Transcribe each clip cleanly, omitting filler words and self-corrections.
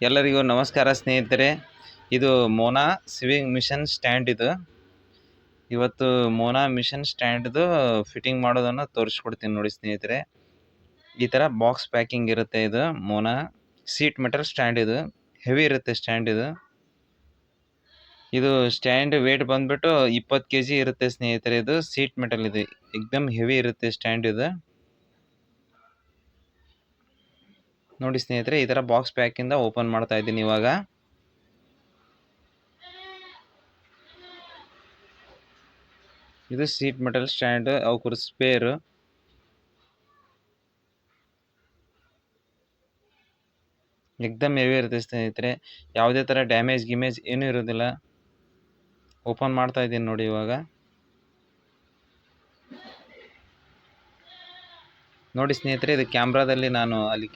ಎಲ್ಲರಿಗೂ ನಮಸ್ಕಾರ ಸ್ನೇಹಿತರೆ. ಇದು ಮೋನಾ ಸಿವಿಂಗ್ ಮಿಷನ್ ಸ್ಟ್ಯಾಂಡ್. ಇವತ್ತು ಮೋನಾ ಮಿಷನ್ ಸ್ಟ್ಯಾಂಡ್ದು ಫಿಟ್ಟಿಂಗ್ ಮಾಡೋದನ್ನು ತೋರಿಸ್ಕೊಡ್ತೀನಿ ನೋಡಿ ಸ್ನೇಹಿತರೆ. ಈ ಥರ ಬಾಕ್ಸ್ ಪ್ಯಾಕಿಂಗ್ ಇರುತ್ತೆ. ಇದು ಮೋನಾ ಸೀಟ್ ಮೆಟಲ್ ಸ್ಟ್ಯಾಂಡ್. ಇದು ಹೆವಿ ಇರುತ್ತೆ ಸ್ಟ್ಯಾಂಡ್. ಇದು ಸ್ಟ್ಯಾಂಡ್ ವೇಟ್ ಬಂದ್ಬಿಟ್ಟು 20 kg ಇರುತ್ತೆ ಸ್ನೇಹಿತರೆ. ಇದು ಸೀಟ್ ಮೆಟಲ್. ಇದು ಎಕ್ದಮ್ ಹೆವಿ ಇರುತ್ತೆ ಸ್ಟ್ಯಾಂಡ್. ಇದು ನೋಡಿ ಸ್ನೇಹಿತರೆ, ಈ ಥರ ಬಾಕ್ಸ್ ಪ್ಯಾಕಿಂದ ಓಪನ್ ಮಾಡ್ತಾ ಇದ್ದೀನಿ ಇವಾಗ. ಇದು ಸೀಟ್ ಮೆಟಲ್ ಸ್ಟ್ಯಾಂಡ್, ಅವಕರ ಸ್ಪೇರ್. ಎಕ್ದಮ್ ಹೆವಿ ಇರುತ್ತೆ ಸ್ನೇಹಿತರೆ. ಯಾವುದೇ ಥರ ಡ್ಯಾಮೇಜ್ ಗಿಮೇಜ್ ಏನೂ ಇರೋದಿಲ್ಲ. ಓಪನ್ ಮಾಡ್ತಾ ಇದ್ದೀನಿ ನೋಡಿ ಇವಾಗ. ನೋಡಿ ಸ್ನೇಹಿತರೆ, ಇದು ಕ್ಯಾಮ್ರಾದಲ್ಲಿ ನಾನು ಅಲ್ಲಿ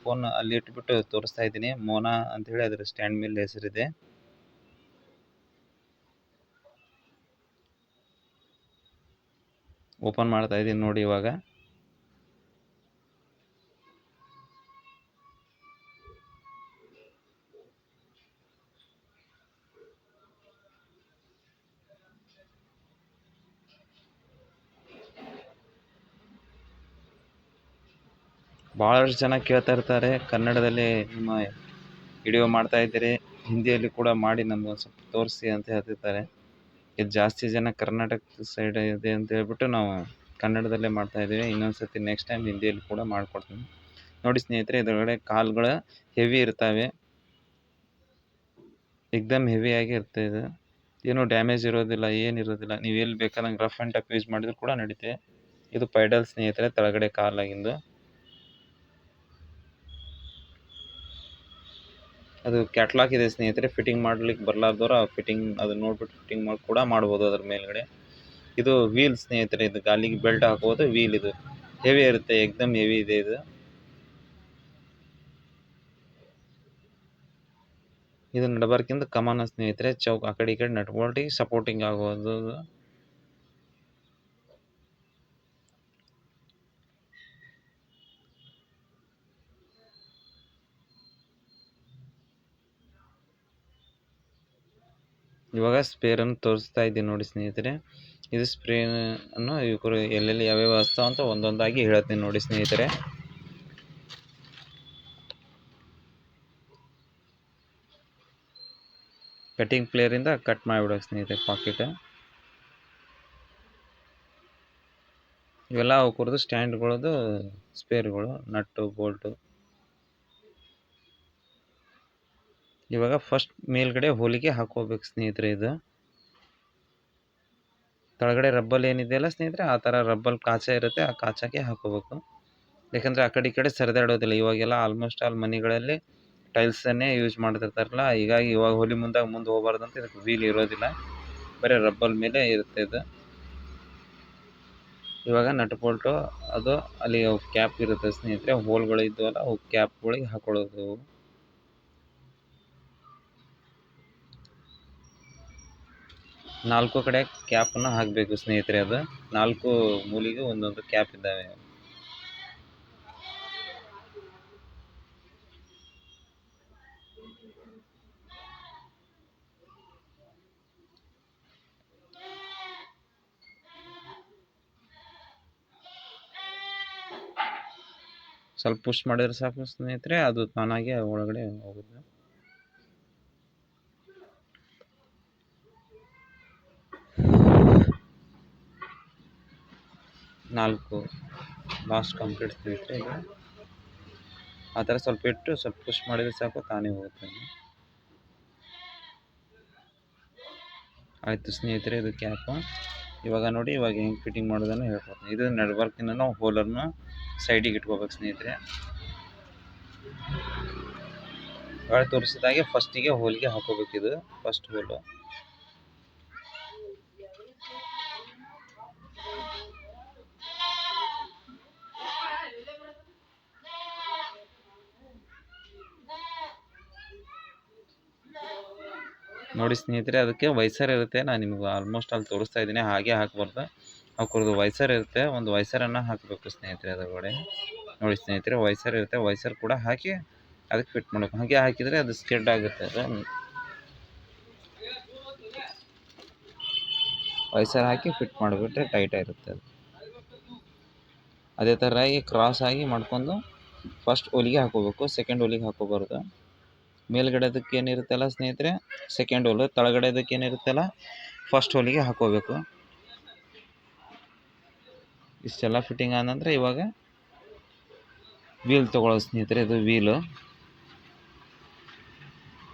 ಫೋನ್ ಅಲ್ಲಿ ಇಟ್ಬಿಟ್ಟು ತೋರಿಸ್ತಾ ಇದ್ದೀನಿ. ಮೋನಾ ಅಂತ ಹೇಳಿ ಅದರ ಸ್ಟ್ಯಾಂಡ್ ಮೇಲೆ ಹೆಸರಿದೆ. ಓಪನ್ ಮಾಡ್ತಾ ಇದ್ದೀನಿ ನೋಡಿ ಇವಾಗ. ಭಾಳಷ್ಟು ಜನ ಕೇಳ್ತಾ ಇರ್ತಾರೆ, ಕನ್ನಡದಲ್ಲಿ ನಿಮ್ಮ ವಿಡಿಯೋ ಮಾಡ್ತಾ ಇದ್ದೀರಿ, ಹಿಂದಿಯಲ್ಲಿ ಕೂಡ ಮಾಡಿ ನಮ್ಗೆ ಒಂದು ಸ್ವಲ್ಪ ತೋರಿಸಿ ಅಂತ ಹೇಳ್ತಿರ್ತಾರೆ. ಇದು ಜಾಸ್ತಿ ಜನ ಕರ್ನಾಟಕ ಸೈಡ್ ಇದೆ ಅಂತ ಹೇಳ್ಬಿಟ್ಟು ನಾವು ಕನ್ನಡದಲ್ಲೇ ಮಾಡ್ತಾ ಇದ್ದೀವಿ. ಇನ್ನೊಂದು ಸರ್ತಿ ನೆಕ್ಸ್ಟ್ ಟೈಮ್ ಹಿಂದಿಯಲ್ಲಿ ಕೂಡ ಮಾಡಿಕೊಡ್ತೀನಿ. ನೋಡಿ ಸ್ನೇಹಿತರೆ, ಇದರೊಳಗಡೆ ಕಾಲ್ಗಳು ಹೆವಿ ಇರ್ತವೆ. ಎಕ್ದಮ್ ಹೆವಿಯಾಗಿ ಇರುತ್ತೆ. ಇದು ಏನೂ ಡ್ಯಾಮೇಜ್ ಇರೋದಿಲ್ಲ, ಏನಿರೋದಿಲ್ಲ. ನೀವು ಎಲ್ಲಿ ಬೇಕಾದಂಗೆ ರಫ್ ಆ್ಯಂಡ್ ಟಫ್ ಯೂಸ್ ಮಾಡಿದ್ರು ಕೂಡ ನಡೀತೆ. ಇದು ಪೈಡಲ್ ಸ್ನೇಹಿತರೆ, ಕೆಳಗಡೆ ಕಾಲಾಗಿಂದು. ಅದು ಕ್ಯಾಟ್ಲಾಗ್ ಇದೆ ಸ್ನೇಹಿತರೆ. ಫಿಟ್ಟಿಂಗ್ ಮಾಡ್ಲಿಕ್ಕೆ ಬರಲಾರ್ದವ್ರು ಆ ಫಿಟ್ಟಿಂಗ್ ಅದನ್ನ ನೋಡ್ಬಿಟ್ಟು ಫಿಟ್ಟಿಂಗ್ ಮಾಡಿ ಕೂಡ ಮಾಡ್ಬೋದು ಅದ್ರ ಮೇಲ್ಗಡೆ. ಇದು ವೀಲ್ ಸ್ನೇಹಿತರೆ. ಇದು ಗಾಲಿಗೆ ಬೆಲ್ಟ್ ಹಾಕೋದು ವೀಲ್. ಇದು ಹೆವಿ ಇರುತ್ತೆ, ಎಕ್ದಮ್ ಹೆವಿ ಇದೆ ಇದು. ಇದು ನಡಬರ್ಕಿಂದ ಕಮಾನ ಸ್ನೇಹಿತರೆ. ಚೌಕ್ ಆ ಕಡೆ ಈ ಕಡೆ ನಟ್ಬೋಲ್ಟಿಗೆ ಸಪೋರ್ಟಿಂಗ್ ಆಗೋದು. 'ಇವಾಗ ಸ್ಪೇರನ್ನು ತೋರಿಸ್ತಾ ಇದ್ದೀನಿ ನೋಡಿ ಸ್ನೇಹಿತರೆ. ಇದು ಸ್ಪ್ರೇ ಅನ್ನು ಇವರು ಎಲ್ಲೆಲ್ಲಿ ಯಾವ್ಯಾವ ಹಚ್ತಾವ ಅಂತ ಒಂದೊಂದಾಗಿ ಹೇಳ್ತೀನಿ ನೋಡಿ ಸ್ನೇಹಿತರೆ. ಕಟಿಂಗ್ ಪ್ಲೇಯರಿಂದ ಕಟ್ ಮಾಡಿಬಿಡೋಕೆ ಸ್ನೇಹಿತರೆ ಪಾಕೆಟ್. ಇವೆಲ್ಲ ಅವಕರದ್ದು ಸ್ಟ್ಯಾಂಡ್ಗಳದ್ದು ಸ್ಪೇರ್ಗಳು, ನಟ್ಟು ಬೋಲ್ಟು. ಇವಾಗ ಫಸ್ಟ್ ಮೇಲ್ಗಡೆ ಹೋಲಿಗೆ ಹಾಕೋಬೇಕು ಸ್ನೇಹಿತರೆ. ಇದು ಕೆಳಗಡೆ ರಬ್ಬಲ್ ಏನಿದೆಯಲ್ಲ ಸ್ನೇಹಿತರೆ, ಆ ಥರ ರಬ್ಬಲ್ ಕಾಚ ಇರುತ್ತೆ, ಆ ಕಾಚಕ್ಕೆ ಹಾಕೋಬೇಕು. ಯಾಕಂದರೆ ಆ ಕಡೆ ಈ ಕಡೆ ಸರಿದಾಡೋದಿಲ್ಲ. ಇವಾಗೆಲ್ಲ ಆಲ್ಮೋಸ್ಟ್ ಆಲ್ ಮನೆಗಳಲ್ಲಿ ಟೈಲ್ಸನ್ನೇ ಯೂಸ್ ಮಾಡ್ತಿರ್ತಾರಲ್ಲ, ಹೀಗಾಗಿ ಇವಾಗ ಹೋಲಿ ಮುಂದೆ ಹೋಗಬಾರ್ದು ಅಂತ ಇದಕ್ಕೆ ವೀಲ್ ಇರೋದಿಲ್ಲ, ಬರೀ ರಬ್ಬಲ್ ಮೇಲೆ ಇರುತ್ತೆ ಇದು. ಇವಾಗ ನಟ್ ಬೋಲ್ಟು ಅದು ಅಲ್ಲಿ ಕ್ಯಾಪ್ ಇರುತ್ತೆ ಸ್ನೇಹಿತರೆ. ಹೋಲ್ಗಳು ಇದ್ದವಲ್ಲ ಅವು ಕ್ಯಾಪ್ಗಳಿಗೆ ಹಾಕೊಳ್ಳೋದು. 4 ಕಡೆ ಕ್ಯಾಪನ್ನು ಹಾಕಬೇಕು ಸ್ನೇಹಿತರೆ. ಅದು 4 ಮೂಲಿಗೆ ಒಂದೊಂದು ಕ್ಯಾಪ್ ಇದ್ದಾವೆ. ಸ್ವಲ್ಪ ಪುಷ್ ಮಾಡಿದ್ರೆ ಸಾಕು ಸ್ನೇಹಿತರೆ, ಅದು ತಾನಾಗೆ ಒಳಗಡೆ ಹೋಗುತ್ತೆ. ನಾಲ್ಕು ಲಾಸ್ಟ್ ಕಂಪ್ಲೀಟ್ ಸ್ನೇಹಿತರೆ. ಈಗ ಆ ಥರ ಸ್ವಲ್ಪ ಇಟ್ಟು ಸ್ವಲ್ಪ ಪುಷ್ ಮಾಡಿದ್ರೆ ಸಾಕು, ತಾನೇ ಹೋಗುತ್ತೆ. ಆಯಿತು ಸ್ನೇಹಿತರೆ, ಇದು ಕ್ಯಾಪು. ಇವಾಗ ನೋಡಿ, ಇವಾಗ ಹೆಂಗೆ ಫಿಟ್ಟಿಂಗ್ ಮಾಡೋದನ್ನು ಹೇಳ್ಕೊಡ್ತೀನಿ. ಇದು ನಡ್ವರ್ಕಿನ ನಾವು ಹೋಲರ್ನ ಸೈಡಿಗೆ ಇಟ್ಕೋಬೇಕು ಸ್ನೇಹಿತರೆ. ಒಳಗೆ ತೋರಿಸಿದಾಗೆ ಫಸ್ಟಿಗೆ ಹೋಲಿಗೆ ಹಾಕೋಬೇಕಿದು, ಫಸ್ಟ್ ಹೋಲು. ನೋಡಿ ಸ್ನೇಹಿತರೆ, ಅದಕ್ಕೆ ವೈಸರ್ ಇರುತ್ತೆ. ನಾನು ನಿಮ್ಗೆ ಆಲ್ಮೋಸ್ಟ್ ಅಲ್ಲಿ ತೋರಿಸ್ತಾ ಇದ್ದೀನಿ, ಹಾಗೆ ಹಾಕಬಾರ್ದು. ಅವ್ರದ್ದು ವೈಸರ್ ಇರುತ್ತೆ, ಒಂದು ವೈಸರನ್ನು ಹಾಕಬೇಕು ಸ್ನೇಹಿತರೆ ಅದರೊಳಗಡೆ. ನೋಡಿ ಸ್ನೇಹಿತರೆ, ವೈಸರ್ ಇರುತ್ತೆ, ವೈಸರ್ ಕೂಡ ಹಾಕಿ ಅದಕ್ಕೆ ಫಿಟ್ ಮಾಡಬೇಕು. ಹಾಗೆ ಹಾಕಿದರೆ ಅದು ಸ್ಕೆಡ್ ಆಗುತ್ತೆ. ಅದು ವೈಸರ್ ಹಾಕಿ ಫಿಟ್ ಮಾಡಿಬಿಟ್ರೆ ಟೈಟ್ ಆಗಿರುತ್ತೆ ಅದು. ಅದೇ ಥರವಾಗಿ ಕ್ರಾಸ್ ಆಗಿ ಮಾಡ್ಕೊಂಡು ಫಸ್ಟ್ ಹೊಲಿಗೆ ಹಾಕೋಬೇಕು, ಸೆಕೆಂಡ್ ಹೊಲಿಗೆ ಹಾಕೋಬಾರ್ದು. ಮೇಲ್ಗಡೆದಕ್ಕೆ ಏನಿರುತ್ತಲ್ಲ ಸ್ನೇಹಿತರೆ ಸೆಕೆಂಡ್ ಹೋಲು, ತಳಗಡೆದಕ್ಕೆ ಏನಿರುತ್ತಲ್ಲ ಫಸ್ಟ್ ಹೋಲಿಗೆ ಹಾಕೋಬೇಕು. ಇಷ್ಟೆಲ್ಲ ಫಿಟ್ಟಿಂಗ್ ಆದ ನಂತರ ಇವಾಗ ವೀಲ್ ತೊಗೊಳ್ಳೋ ಸ್ನೇಹಿತರೆ. ಇದು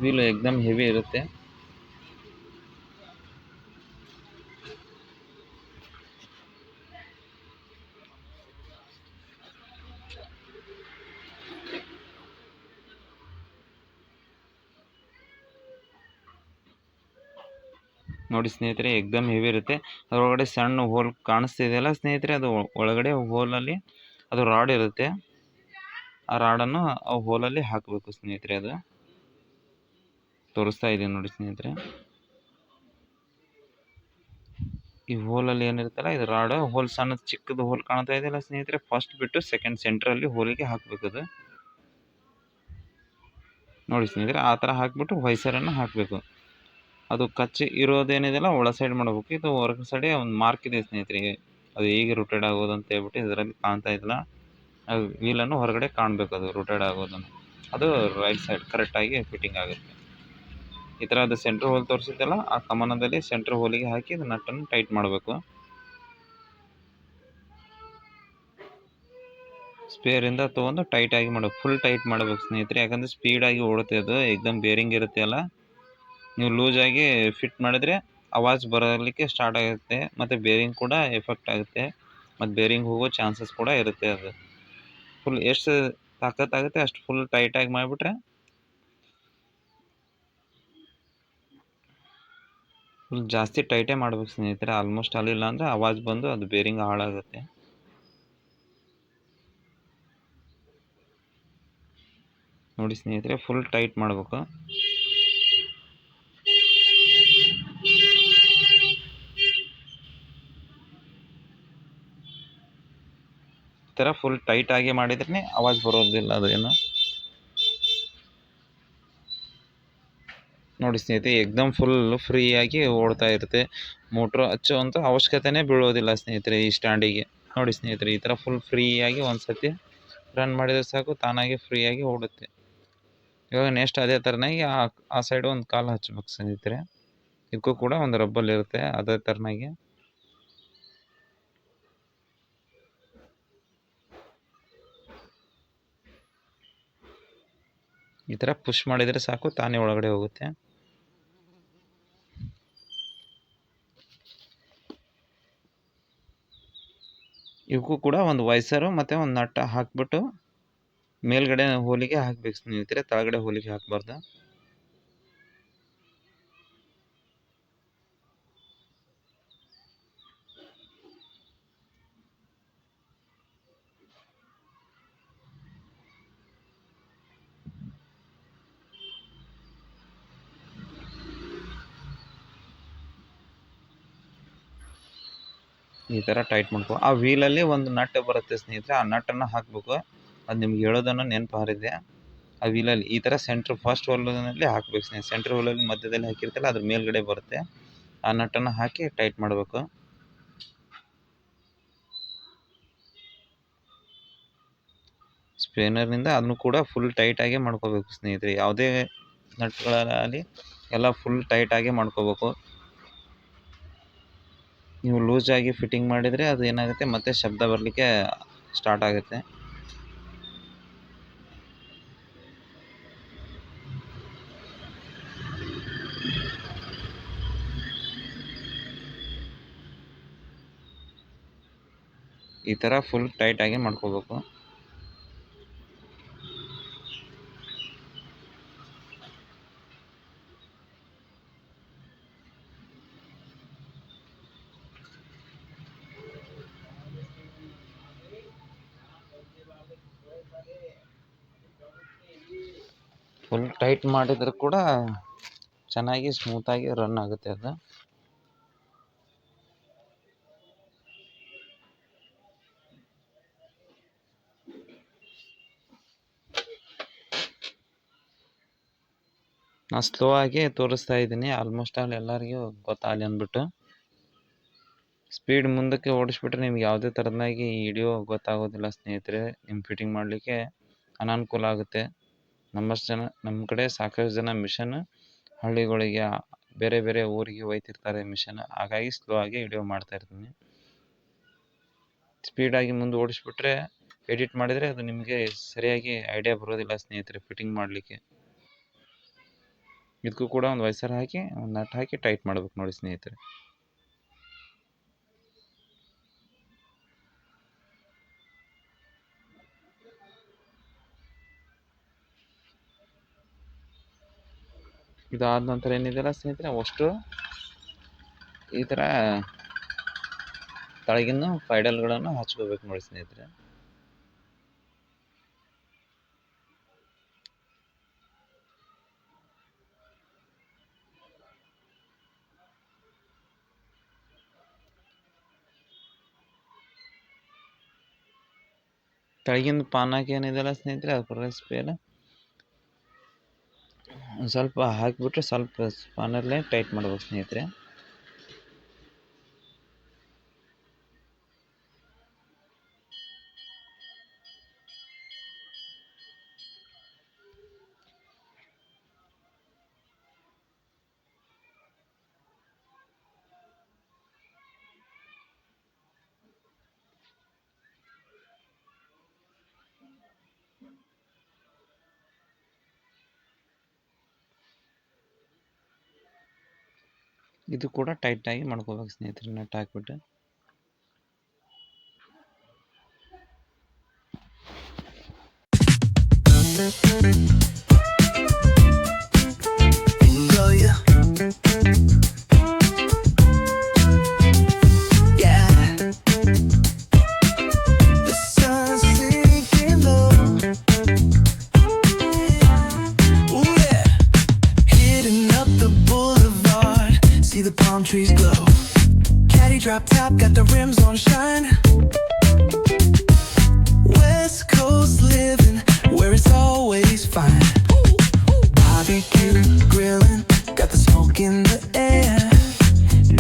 ವೀಲು ಎಕ್ದಮ್ ಹೆವಿ ಇರುತ್ತೆ. ನೋಡಿ ಸ್ನೇಹಿತರೆ, ಎಕ್ದಮ್ ಹೆವಿ ಇರುತ್ತೆ. ಅದರೊಳಗಡೆ ಸಣ್ಣ ಹೋಲ್ ಕಾಣಿಸ್ತಿದೆಯಲ್ಲ ಸ್ನೇಹಿತರೆ, ಅದು ಒಳಗಡೆ ಹೋಲಲ್ಲಿ ಅದು ರಾಡ್ ಇರುತ್ತೆ. ಆ ರಾಡನ್ನು ಆ ಹೋಲಲ್ಲಿ ಹಾಕಬೇಕು ಸ್ನೇಹಿತರೆ. ಅದು ತೋರಿಸ್ತಾ ಇದೆ ನೋಡಿ ಸ್ನೇಹಿತರೆ. ಈ ಹೋಲಲ್ಲಿ ಏನಿರುತ್ತಲ್ಲ ಇದು ರಾಡ್, ಹೋಲ್ ಸಣ್ಣ ಚಿಕ್ಕದು ಹೋಲ್ ಕಾಣ್ತಾ ಇದೆಯಲ್ಲ ಸ್ನೇಹಿತರೆ, ಫಸ್ಟ್ ಬಿಟ್ಟು ಸೆಕೆಂಡ್ ಸೆಂಟ್ರಲ್ಲಿ ಹೋಲಿಗೆ ಹಾಕಬೇಕು. ಅದು ನೋಡಿ ಸ್ನೇಹಿತರೆ, ಆ ಥರ ಹಾಕಿಬಿಟ್ಟು ವೈಸರನ್ನು ಹಾಕಬೇಕು. ಅದು ಕಚ್ಚಿ ಇರೋದೇನಿದೆಯಲ್ಲ ಒಳ ಸೈಡ್ ಮಾಡಬೇಕು. ಇದು ಹೊರಗ ಸೈಡ್ ಒಂದು ಮಾರ್ಕ್ ಇದೆ ಸ್ನೇಹಿತರೆ, ಅದು ಹೇಗೆ ರೊಟೇಟ್ ಆಗೋದು ಅಂತ ಹೇಳ್ಬಿಟ್ಟು ಇದರಲ್ಲಿ ಕಾಣ್ತಾ ಇದ್ದಿಲ್ಲ. ಅದು ವೀಲನ್ನು ಹೊರಗಡೆ ಕಾಣಬೇಕು, ಅದು ರೊಟೇಟ್ ಆಗೋದನ್ನು. ಅದು ರೈಟ್ ಸೈಡ್ ಕರೆಕ್ಟಾಗಿ ಫಿಟ್ಟಿಂಗ್ ಆಗುತ್ತೆ. ಈ ಥರ ಅದು ಸೆಂಟ್ರ್ ಹೋಲ್ ತೋರಿಸಿದ್ದಲ್ಲ, ಆ ಕಮಾನದಲ್ಲಿ ಸೆಂಟ್ರ್ ಹೋಲಿಗೆ ಹಾಕಿ ಅದು ನಟ್ಟನ್ನು ಟೈಟ್ ಮಾಡಬೇಕು. ಸ್ಪೇರಿಂದ ತೊಗೊಂಡು ಟೈಟಾಗಿ ಮಾಡಬೇಕು, ಫುಲ್ ಟೈಟ್ ಮಾಡಬೇಕು ಸ್ನೇಹಿತರೆ. ಯಾಕಂದರೆ ಸ್ಪೀಡಾಗಿ ಓಡುತ್ತೆ ಅದು, ಎಕ್ದಮ್ ಬೇರಿಂಗ್ ಇರುತ್ತೆ ಅಲ್ಲ. ನೀವು ಲೂಸಾಗಿ ಫಿಟ್ ಮಾಡಿದರೆ ಆವಾಜ್ ಬರಲಿಕ್ಕೆ ಸ್ಟಾರ್ಟ್ ಆಗುತ್ತೆ, ಮತ್ತು ಬೇರಿಂಗ್ ಕೂಡ ಎಫೆಕ್ಟ್ ಆಗುತ್ತೆ, ಮತ್ತು ಬೇರಿಂಗ್ ಹೋಗೋ ಚಾನ್ಸಸ್ ಕೂಡ ಇರುತ್ತೆ. ಅದು ಫುಲ್ ಎಷ್ಟು ತಾಕತ್ತಾಗುತ್ತೆ ಅಷ್ಟು ಫುಲ್ ಟೈಟಾಗಿ ಮಾಡಿಬಿಟ್ರೆ, ಫುಲ್ ಜಾಸ್ತಿ ಟೈಟೇ ಮಾಡ್ಬೇಕು ಸ್ನೇಹಿತರೆ. ಆಲ್ಮೋಸ್ಟ್ ಅಲ್ಲಿಲ್ಲ ಅಂದರೆ ಆವಾಜ್ ಬಂದು ಅದು ಬೇರಿಂಗ್ ಹಾಳಾಗುತ್ತೆ. ನೋಡಿ ಸ್ನೇಹಿತರೆ, ಫುಲ್ ಟೈಟ್ ಮಾಡಬೇಕು. ಈ ಥರ ಫುಲ್ ಟೈಟಾಗಿ ಮಾಡಿದ್ರೆ ಆವಾಜ್ ಬರೋದಿಲ್ಲ ಅದು ಏನು. ನೋಡಿ ಸ್ನೇಹಿತರೆ, ಎಕ್ದಮ್ ಫುಲ್ ಫ್ರೀಯಾಗಿ ಓಡ್ತಾ ಇರುತ್ತೆ. ಮೋಟ್ರು ಹಚ್ಚುವಂಥ ಅವಶ್ಯಕತೆನೇ ಬೀಳೋದಿಲ್ಲ ಸ್ನೇಹಿತರೆ ಈ ಸ್ಟ್ಯಾಂಡಿಗೆ. ನೋಡಿ ಸ್ನೇಹಿತರೆ, ಈ ಥರ ಫುಲ್ ಫ್ರೀಯಾಗಿ ಒಂದು ಸತಿ ರನ್ ಮಾಡಿದರೆ ಸಾಕು, ತಾನಾಗಿ ಫ್ರೀಯಾಗಿ ಓಡುತ್ತೆ. ಇವಾಗ ನೆಕ್ಸ್ಟ್ ಅದೇ ಥರನಾಗಿ ಆ ಸೈಡ್ ಒಂದು ಕಾಲು ಹಚ್ಬೇಕು ಸ್ನೇಹಿತರೆ. ಇದಕ್ಕೂ ಕೂಡ ಒಂದು ರಬ್ಬಲ್ ಇರುತ್ತೆ ಅದೇ ಥರನಾಗಿ. ಈ ಥರ ಪುಷ್ ಮಾಡಿದರೆ ಸಾಕು, ತಾನೇ ಒಳಗಡೆ ಹೋಗುತ್ತೆ. ಇವಕ್ಕೂ ಕೂಡ ಒಂದು ವೈಸರು ಮತ್ತು ಒಂದು ನಟ್ಟ ಹಾಕಿಬಿಟ್ಟು ಮೇಲ್ಗಡೆ ಹೋಲಿಗೆ ಹಾಕ್ಬೇಕು ಸ್ನೇಹಿತರೆ, ತಳಗಡೆ ಹೋಲಿಗೆ ಹಾಕಬಾರ್ದು. ಈ ಥರ ಟೈಟ್ ಮಾಡ್ಕೊ. ಆ ವೀಲಲ್ಲಿ ಒಂದು ನಟ್ ಬರುತ್ತೆ ಸ್ನೇಹಿತರೆ, ಆ ನಟ್ಟನ್ನು ಹಾಕಬೇಕು. ಅದು ನಿಮ್ಗೆ ಹೇಳೋದನ್ನು ನೆನಪು ಹಾರಿದೆ. ಆ ವೀಲಲ್ಲಿ ಈ ಥರ ಸೆಂಟ್ರ್ ಫಸ್ಟ್ ಹೋಲ್ನಲ್ಲಿ ಹಾಕ್ಬೇಕು ಸ್ನೇಹಿತರೆ. ಸೆಂಟ್ರ್ ಹೋಲಲ್ಲಿ ಮಧ್ಯದಲ್ಲಿ ಹಾಕಿರ್ತಲ್ಲ, ಅದ್ರ ಮೇಲ್ಗಡೆ ಬರುತ್ತೆ. ಆ ನಟ್ಟನ್ನು ಹಾಕಿ ಟೈಟ್ ಮಾಡಬೇಕು. ಸ್ಪೇನರ್ನಿಂದ ಅದನ್ನು ಕೂಡ ಫುಲ್ ಟೈಟಾಗಿ ಮಾಡ್ಕೋಬೇಕು ಸ್ನೇಹಿತರೆ. ಯಾವುದೇ ನಟ್ಗಳಲ್ಲಿ ಎಲ್ಲ ಫುಲ್ ಟೈಟಾಗಿ ಮಾಡ್ಕೋಬೇಕು. ನೀವು ಲೂಸಾಗಿ ಫಿಟ್ಟಿಂಗ್ ಮಾಡಿದರೆ ಅದು ಏನಾಗುತ್ತೆ, ಮತ್ತೆ ಶಬ್ದ ಬರಲಿಕ್ಕೆ ಸ್ಟಾರ್ಟ್ ಆಗುತ್ತೆ. ಈ ಥರ ಫುಲ್ ಟೈಟಾಗಿ ಮಾಡ್ಕೋಬೇಕು. ಫುಲ್ ಟೈಟ್ ಮಾಡಿದ್ರೆ ಕೂಡ ಚೆನ್ನಾಗಿ ಸ್ಮೂತಾಗಿ ರನ್ ಆಗುತ್ತೆ ಅದು. ನಾನು ಸ್ಲೋ ಆಗಿ ತೋರಿಸ್ತಾ ಇದ್ದೀನಿ, ಆಲ್ಮೋಸ್ಟ್ ಆಲ್ ಎಲ್ಲರಿಗೂ ಗೊತ್ತಾಗಲಿ ಅಂದ್ಬಿಟ್ಟು. ಸ್ಪೀಡ್ ಮುಂದಕ್ಕೆ ಓಡಿಸ್ಬಿಟ್ರೆ ನಿಮ್ಗೆ ಯಾವುದೇ ಥರದಾಗಿ ಈ ವಿಡಿಯೋ ಗೊತ್ತಾಗೋದಿಲ್ಲ ಸ್ನೇಹಿತರೆ. ನಿಮ್ಮ ಫಿಟ್ಟಿಂಗ್ ಮಾಡಲಿಕ್ಕೆ ಅನಾನುಕೂಲ ಆಗುತ್ತೆ. ನಮ್ಮ ಕಡೆ ಸಾಕಷ್ಟು ಜನ ಮಿಷನ್ ಹಳ್ಳಿಗಳಿಗೆ ಬೇರೆ ಬೇರೆ ಊರಿಗೆ ಒಯ್ತಿರ್ತಾರೆ ಮಿಷನ್, ಹಾಗಾಗಿ ಸ್ಲೋ ಆಗಿ ವಿಡಿಯೋ ಮಾಡ್ತಾ ಇರ್ತೀನಿ. ಸ್ಪೀಡಾಗಿ ಮುಂದೆ ಓಡಿಸ್ಬಿಟ್ರೆ ಎಡಿಟ್ ಮಾಡಿದರೆ ಅದು ನಿಮಗೆ ಸರಿಯಾಗಿ ಐಡಿಯಾ ಬರೋದಿಲ್ಲ ಸ್ನೇಹಿತರೆ ಫಿಟ್ಟಿಂಗ್ ಮಾಡಲಿಕ್ಕೆ. ಇದಕ್ಕೂ ಕೂಡ ಒಂದು ವೈಸರ್ ಹಾಕಿ ಒಂದು ನಟ್ ಹಾಕಿ ಟೈಟ್ ಮಾಡ್ಬೇಕು ನೋಡಿ ಸ್ನೇಹಿತರೆ. ಇದಾದ ನಂತರ ಏನಿದೆಯಲ್ಲ ಸ್ನೇಹಿತರೆ, ಅಷ್ಟು ಈ ಥರ ತಳಗಿನ ಪೈಡಲ್ಗಳನ್ನು ಹಚ್ಕೋಬೇಕು ನೋಡಿ ಸ್ನೇಹಿತರೆ. ತಳಗಿನ ಪಾನಾಗಿ ಏನಿದೆಯಲ್ಲ ಸ್ನೇಹಿತರೆ, ಅದು ಪ್ರೆಸ್ ಮೇಲೆ ಒಂದು ಸ್ವಲ್ಪ ಹಾಕಿಬಿಟ್ರೆ ಸ್ವಲ್ಪ ಸ್ಪಾನರ್ಲೆ ಟೈಟ್ ಮಾಡ್ಬೇಕು ಸ್ನೇಹಿತರೆ. ಇದು ಕೂಡ ಟೈಟಾಗಿ ಮಾಡ್ಕೋಬೇಕು ಸ್ನೇಹಿತರೆ, ನಟ್ ಹಾಕ್ಬಿಟ್ಟು. The palm trees glow. Caddy drop top, got the rims on shine. West Coast living, where it's always fine. Barbecue grilling, got the smoke in the air.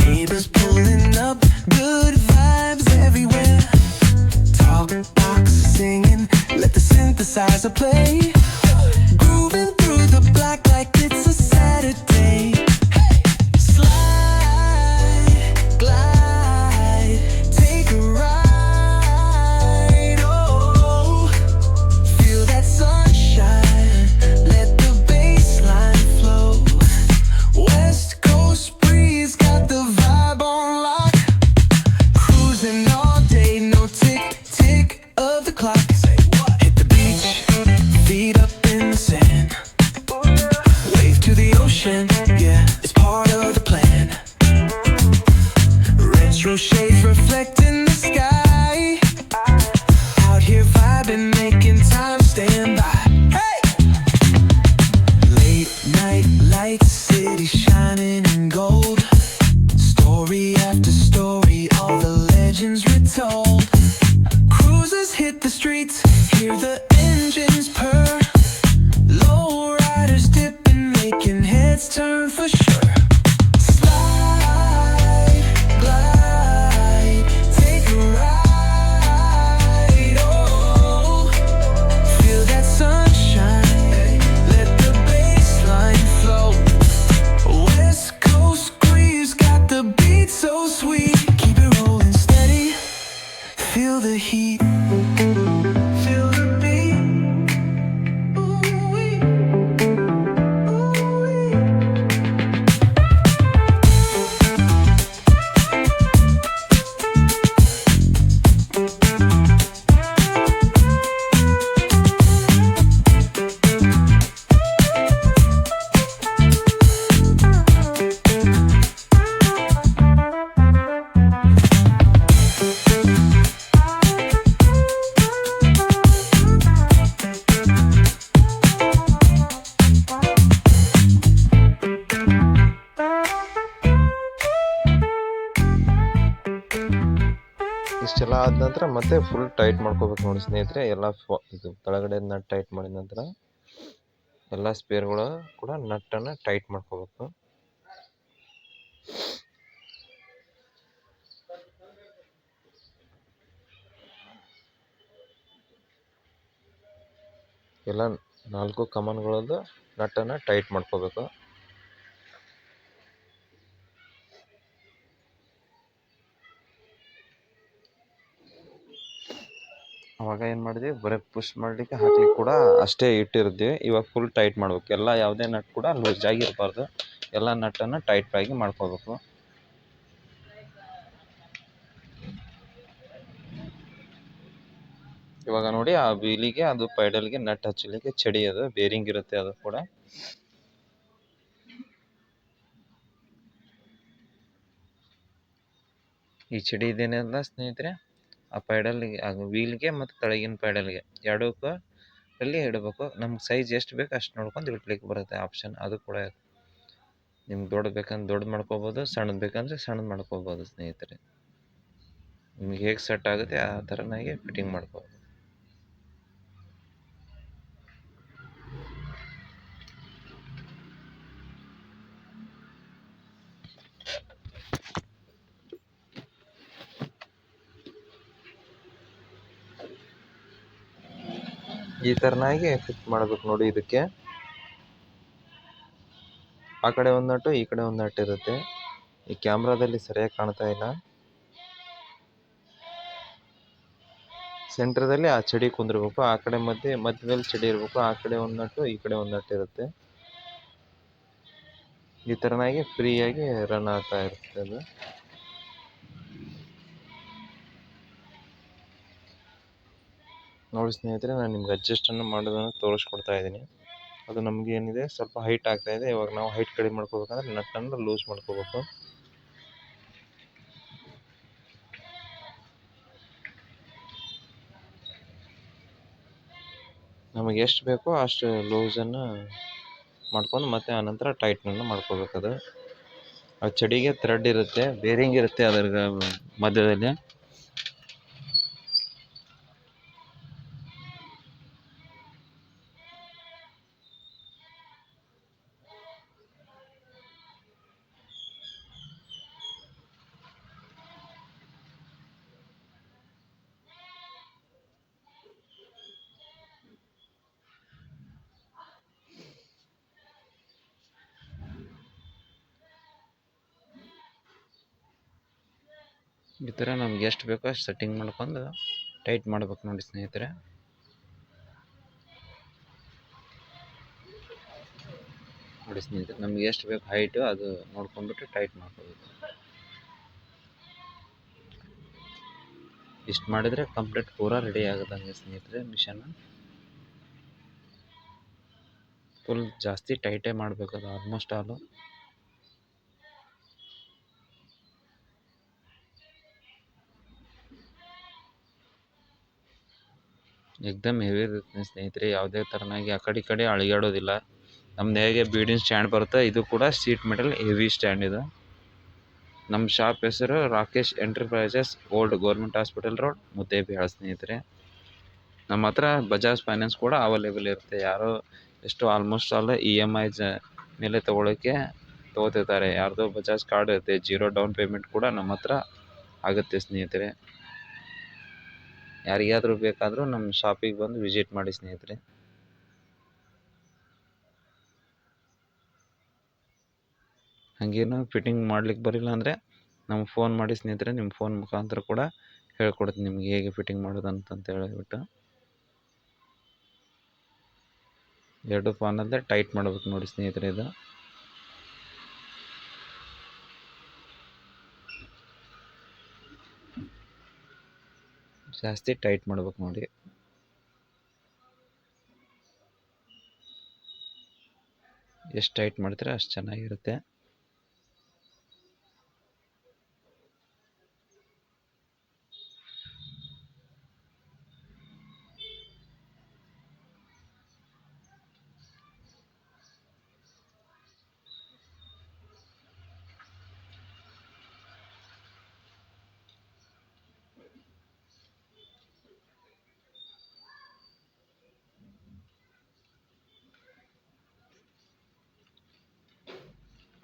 Neighbors pulling up, good vibes everywhere. Talk box singing, let the synthesizer play. Grooving through the black like it's a Saturday. Yeah, it's part of the plan. Retro shades reflecting the sky. Out here vibing, making time stand by. Hey! Late night lights, city shining in gold. Story after story, all the legends retold. Cruisers hit the streets, hear the engines purr. Low riders dipping, making heads turn for sure. Slide, glide, take a ride. Oh, feel that sunshine, let the bassline flow. West Coast breeze got the beat so sweet. Keep it rolling steady, feel the heat. ಇಷ್ಟೆಲ್ಲ ಆದ ನಂತರ ಮತ್ತೆ full tight ಮಾಡ್ಕೋಬೇಕು ನೋಡಿ ಸ್ನೇಹಿತರೆ. ಎಲ್ಲ ಇದು ಕೆಳಗಡೆ ನಟ್ ಟೈಟ್ ಮಾಡಿದ ನಂತರ ಎಲ್ಲ ಸ್ಪೇರ್ಗಳು ಕೂಡ ನಟ್ಟನ್ನು ಟೈಟ್ ಮಾಡ್ಕೋಬೇಕು. ಎಲ್ಲ 4 ಕಮಾನ್ಗಳದ್ದು ನಟ್ಟನ್ನು ಟೈಟ್ ಮಾಡ್ಕೋಬೇಕು. ಅವಾಗ ಏನು ಮಾಡಿದ್ವಿ, ಬರೀ ಪುಷ್ ಮಾಡಲಿಕ್ಕೆ ಹಾಕ್ಲಿಕ್ಕೆ ಕೂಡ ಅಷ್ಟೇ ಇಟ್ಟಿರ್ತೀವಿ. ಇವಾಗ ಫುಲ್ ಟೈಟ್ ಮಾಡ್ಬೇಕು. ಎಲ್ಲ ಯಾವುದೇ ನಟ್ ಕೂಡ ಲೂಸ್ ಆಗಿರಬಾರ್ದು. ಎಲ್ಲ ನಟ್ಟನ್ನು ಟೈಟ್ ಆಗಿ ಮಾಡ್ಕೋಬೇಕು. ಇವಾಗ ನೋಡಿ, ಆ ವೀಲಿಗೆ ಅದು ಪೈಡಲ್ಗೆ ನಟ್ ಹಚ್ಚಲಿಕ್ಕೆ ಚಡಿ ಅದು ಬೇರಿಂಗ್ ಇರುತ್ತೆ. ಅದು ಕೂಡ ಈ ಚಡಿ ಇದೇನಿಲ್ಲ ಸ್ನೇಹಿತರೆ, ಆ ಪೈಡಲ್ಗೆ, ಅದು ವೀಲ್ಗೆ ಮತ್ತು ತಳಗಿನ ಪೈಡಲ್ಗೆ ಎರಡಕ್ಕೂ ಅಲ್ಲಿ ಇಡಬೇಕು. ನಮ್ಗೆ ಸೈಜ್ ಎಷ್ಟು ಬೇಕು ಅಷ್ಟು ನೋಡ್ಕೊಂಡು ಇಡ್ಲಿಕ್ಕೆ ಬರುತ್ತೆ ಆಪ್ಷನ್. ಅದು ಕೂಡ ನಿಮ್ಗೆ ದೊಡ್ಡ ಬೇಕಂದ್ರೆ ದೊಡ್ಡ ಮಾಡ್ಕೋಬೋದು, ಸಣ್ಣದು ಬೇಕಂದ್ರೆ ಸಣ್ಣದು ಮಾಡ್ಕೋಬೋದು ಸ್ನೇಹಿತರೆ. ನಿಮ್ಗೆ ಹೇಗೆ ಸೆಟ್ ಆಗುತ್ತೆ ಆ ಥರನಾಗಿ ಫಿಟ್ಟಿಂಗ್ ಮಾಡ್ಕೋಬೋದು. ಈ ಥರನಾಗಿ ಫಿಟ್ ಮಾಡ್ಬೇಕು ನೋಡಿ. ಇದಕ್ಕೆ ಆ ಕಡೆ ಒಂದು ನಟ್ಟು, ಈ ಕಡೆ ಒಂದು ನಟ್ ಇರುತ್ತೆ. ಈ ಕ್ಯಾಮ್ರಾದಲ್ಲಿ ಸರಿಯಾಗಿ ಕಾಣ್ತಾ ಇಲ್ಲ. ಸೆಂಟ್ರದಲ್ಲಿ ಆ ಚಡಿ ಕುಂದಿರ್ಬೇಕು. ಆ ಕಡೆ ಮಧ್ಯದಲ್ಲಿ ಚಡಿ ಇರಬೇಕು. ಆ ಕಡೆ ಒಂದು ನಟ್ಟು, ಈ ಕಡೆ ಒಂದು ನಟ್ ಇರುತ್ತೆ. ಈ ಥರನಾಗಿ ಫ್ರೀಯಾಗಿ ರನ್ ಆಗ್ತಾ ಇರುತ್ತೆ ಅದು. ನೋಡಿ ಸ್ನೇಹಿತರೆ, ನಾನು ನಿಮ್ಗೆ ಅಡ್ಜಸ್ಟನ್ನು ಮಾಡೋದನ್ನು ತೋರಿಸ್ಕೊಡ್ತಾ ಇದ್ದೀನಿ. ಅದು ನಮ್ಗೆ ಏನಿದೆ, ಸ್ವಲ್ಪ ಹೈಟ್ ಆಗ್ತಾ ಇದೆ. ಇವಾಗ ನಾವು ಹೈಟ್ ಕಡಿಮೆ ಮಾಡ್ಕೋಬೇಕಂದ್ರೆ ನಟ್ಟನ್ನು ಲೂಸ್ ಮಾಡ್ಕೋಬೇಕು. ನಮಗೆ ಎಷ್ಟು ಬೇಕೋ ಅಷ್ಟು ಲೂಸನ್ನು ಮಾಡ್ಕೊಂಡು ಮತ್ತೆ ಆನಂತರ ಟೈಟ್ನನ್ನು ಮಾಡ್ಕೋಬೇಕದು. ಆ ಚಡಿಗೆ ಥ್ರೆಡ್ ಇರುತ್ತೆ, ಬೇರಿಂಗ್ ಇರುತ್ತೆ ಅದರ ಮಧ್ಯದಲ್ಲಿ. ಈ ಥರ ನಮ್ಗೆ ಎಷ್ಟು ಬೇಕೋ ಅಷ್ಟು ಸೆಟ್ಟಿಂಗ್ ಮಾಡ್ಕೊಂಡು ಟೈಟ್ ಮಾಡ್ಬೇಕು ನೋಡಿ ಸ್ನೇಹಿತರೆ. ನೋಡಿ ಸ್ನೇಹಿತರೆ, ನಮ್ಗೆ ಎಷ್ಟು ಬೇಕು ಹೈಟು ಅದು ನೋಡ್ಕೊಂಡ್ಬಿಟ್ಟು ಟೈಟ್ ಮಾಡ್ಕೋಬೇಕು. ಇಷ್ಟು ಮಾಡಿದರೆ ಕಂಪ್ಲೀಟ್ ಪೂರ ರೆಡಿ ಆಗುತ್ತಂಗೆ ಸ್ನೇಹಿತರೆ. ಮಿಷನ್ ಫುಲ್ ಜಾಸ್ತಿ ಟೈಟೇ ಮಾಡಬೇಕು ಅದು, ಆಲ್ಮೋಸ್ಟ್ ಆಲು. ಎಕ್ದಮ್ ಹೆವಿ ಇರುತ್ತೆ ಸ್ನೇಹಿತರೆ. ಯಾವುದೇ ಥರನಾಗಿ ಆ ಕಡೆ ಈ ಕಡೆ ಅಳಿಗಾಡೋದಿಲ್ಲ. ನಮ್ದು ಹೇಗೆ ಬೀಡಿನ ಸ್ಟ್ಯಾಂಡ್ ಬರುತ್ತೆ, ಇದು ಕೂಡ ಸೀಟ್ ಮೆಟಲ್ ಹೆವಿ ಸ್ಟ್ಯಾಂಡ್ ಇದು. ನಮ್ಮ ಶಾಪ್ ಹೆಸರು Rakesh enterprises, old government hospital road, Muddebihal ಸ್ನೇಹಿತರೆ. ನಮ್ಮ ಹತ್ರ ಬಜಾಜ್ ಫೈನಾನ್ಸ್ ಕೂಡ ಅವೈಲೇಬಲ್ ಇರುತ್ತೆ. ಯಾರೋ ಎಷ್ಟು ಆಲ್ಮೋಸ್ಟ್ ಆಲ್ EMI ಮೇಲೆ ತೊಗೋತಿರ್ತಾರೆ. ಯಾರ್ದೋ ಬಜಾಜ್ ಕಾರ್ಡ್ ಇರುತ್ತೆ, 0 ಡೌನ್ ಪೇಮೆಂಟ್ ಕೂಡ ನಮ್ಮ ಹತ್ರ ಆಗುತ್ತೆ ಸ್ನೇಹಿತರೆ. ಯಾರಿಗಾದರೂ ಬೇಕಾದರೂ ನಮ್ಮ ಶಾಪಿಗೆ ಬಂದು ವಿಸಿಟ್ ಮಾಡಿ ಸ್ನೇಹಿತರೆ. ಹಾಗೇನು ಫಿಟ್ಟಿಂಗ್ ಮಾಡ್ಲಿಕ್ಕೆ ಬರಿಲ್ಲ ಅಂದರೆ ನಮ್ಗೆ ಫೋನ್ ಮಾಡಿ ಸ್ನೇಹಿತರೆ. ನಿಮ್ಮ ಫೋನ್ ಮುಖಾಂತರ ಕೂಡ ಹೇಳ್ಕೊಡ್ತೀನಿ ನಿಮ್ಗೆ ಹೇಗೆ ಫಿಟ್ಟಿಂಗ್ ಮಾಡೋದು ಅಂತ ಹೇಳಿಬಿಟ್ಟು. 2 ಫೋನಲ್ಲೇ ಟೈಟ್ ಮಾಡಬೇಕು ನೋಡಿ ಸ್ನೇಹಿತರೆ. ಇದು ಜಾಸ್ತಿ ಟೈಟ್ ಮಾಡ್ಬೇಕು ನೋಡಿ. ಎಷ್ಟು ಟೈಟ್ ಮಾಡ್ತೀರಾ ಅಷ್ಟು ಚೆನ್ನಾಗಿರುತ್ತೆ.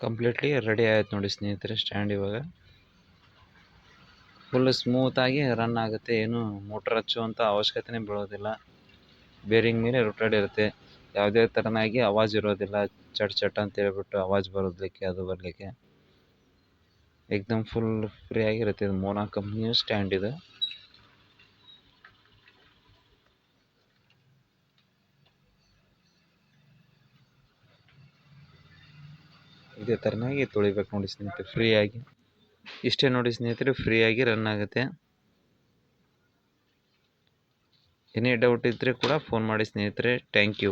ಕಂಪ್ಲೀಟ್ಲಿ ರೆಡಿ ಆಯ್ತು ನೋಡಿ ಸ್ನೇಹಿತರೆ ಸ್ಟ್ಯಾಂಡ್. ಇವಾಗ ಫುಲ್ ಸ್ಮೂತಾಗಿ ರನ್ ಆಗುತ್ತೆ, ಏನು ಮೋಟ್ರ್ ಹಚ್ಚುವಂಥ ಅವಶ್ಯಕತೆನೇ ಬೀಳೋದಿಲ್ಲ. ಬೇರಿಂಗ್ ಮೇಲೆ ರೊಟೇಟ್ ಇರುತ್ತೆ, ಯಾವುದೇ ಥರನಾಗಿ ಆವಾಜ್ ಇರೋದಿಲ್ಲ. ಚಟ್ ಚಟ್ ಅಂತ ಹೇಳ್ಬಿಟ್ಟು ಆವಾಜ್ ಬರೋದಕ್ಕೆ ಅದು ಬರಲಿಕ್ಕೆ ಏಕ್ದಮ್ ಫುಲ್ ಫ್ರೀ ಆಗಿರುತ್ತೆ. ಇದು ಮೋನಾ ಕಂಪ್ನಿಯ ಸ್ಟ್ಯಾಂಡ್ ಇದು. ಇದೇ ಥರನಾಗಿ ತೊಳಿಬೇಕು ನೋಡಿ ಸ್ನೇಹಿತರೆ ಫ್ರೀಯಾಗಿ. ಇಷ್ಟೇ ನೋಡಿ ಸ್ನೇಹಿತರೆ, ಫ್ರೀಯಾಗಿ ರನ್ ಆಗುತ್ತೆ. ಏನೇ ಡೌಟ್ ಇದ್ದರೆ ಕೂಡ ಫೋನ್ ಮಾಡಿ ಸ್ನೇಹಿತರೆ. Thank you.